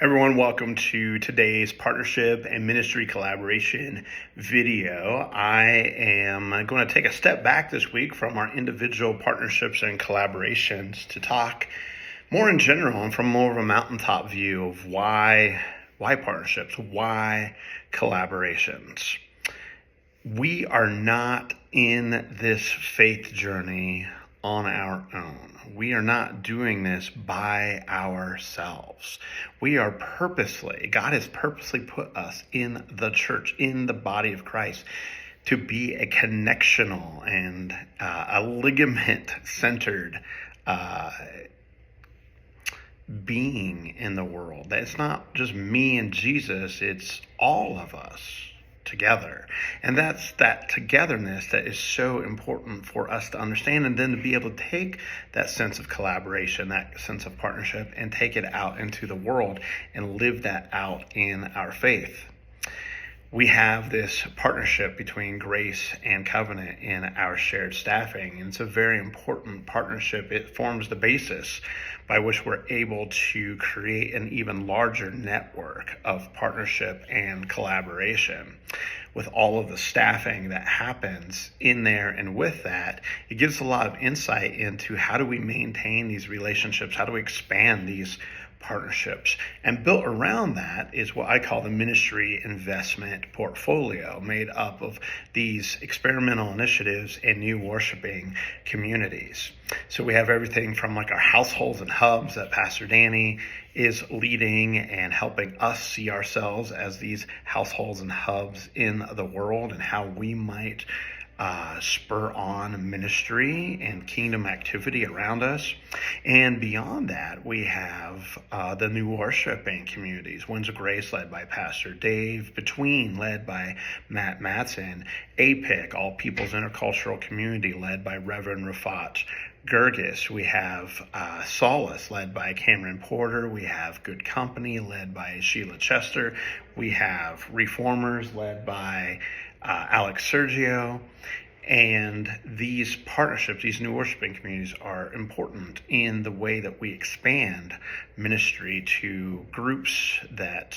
Everyone, welcome to today's partnership and ministry collaboration video. I am going to take a step back this week from our individual partnerships and collaborations to talk more in general and from more of a mountaintop view of why partnerships, why collaborations. We are not in this faith journey on our own. We are not doing this by ourselves. God has purposely put us in the church, in the body of Christ, to be a connectional and a ligament-centered being in the world. It's not just me and Jesus, it's all of us together. And that's that togetherness that is so important for us to understand, and then to be able to take that sense of collaboration, that sense of partnership, and take it out into the world and live that out in our faith. We have this partnership between Grace and Covenant in our shared staffing, and it's a very important partnership. It forms the basis by which we're able to create an even larger network of partnership and collaboration. With all of the staffing that happens in there, and with that, it gives a lot of insight into how do we maintain these relationships, how do we expand these partnerships. And built around that is what I call the ministry investment portfolio, made up of these experimental initiatives and new worshiping communities. So we have everything from like our households and hubs that Pastor Danny is leading and helping us see ourselves as these households and hubs in the world, and how we might spur on ministry and kingdom activity around us. And beyond that, we have the new worshiping communities. Winds of Grace, led by Pastor Dave. Between, led by Matt Matson. APIC, All People's Intercultural Community, led by Reverend Rafat Gergis. We have Solace, led by Cameron Porter. We have Good Company, led by Sheila Chester. We have Reformers, led by Alex Sergio. And these partnerships, these new worshiping communities, are important in the way that we expand ministry to groups that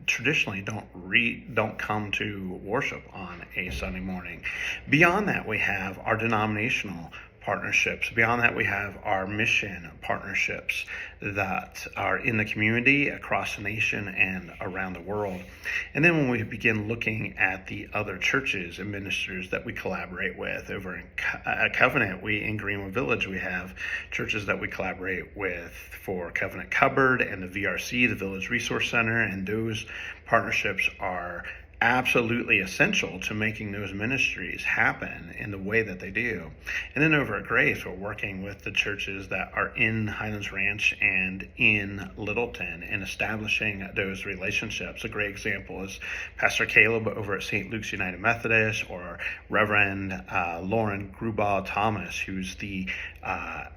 traditionally don't come to worship on a Sunday morning. Beyond that, we have our denominational partnerships. Beyond that, we have our mission partnerships that are in the community, across the nation, and around the world. And then when we begin looking at the other churches and ministers that we collaborate with over at Covenant, in Greenwood Village, we have churches that we collaborate with for Covenant Cupboard and the VRC, the Village Resource Center, and those partnerships are absolutely essential to making those ministries happen in the way that they do. And then over at Grace, we're working with the churches that are in Highlands Ranch and in Littleton and establishing those relationships. A great example is Pastor Caleb over at St. Luke's United Methodist, or Reverend Lauren Grubaugh Thomas, who's the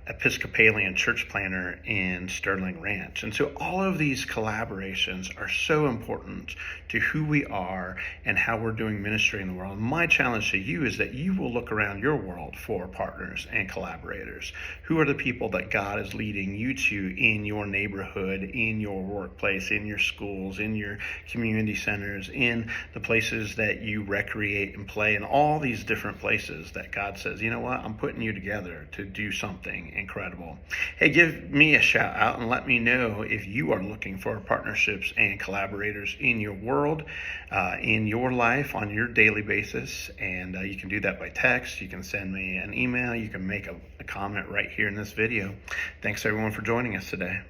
Episcopalian church planner in Sterling Ranch. And so all of these collaborations are so important to who we are and how we're doing ministry in the world. My challenge to you is that you will look around your world for partners and collaborators. Who are the people that God is leading you to in your neighborhood, in your workplace, in your schools, in your community centers, in the places that you recreate and play, in all these different places that God says, you know what, I'm putting you together to do something incredible. Hey, give me a shout out and let me know if you are looking for partnerships and collaborators in your world, in your life, on your daily basis. And you can do that by text. You can send me an email. You can make a comment right here in this video. Thanks everyone for joining us today.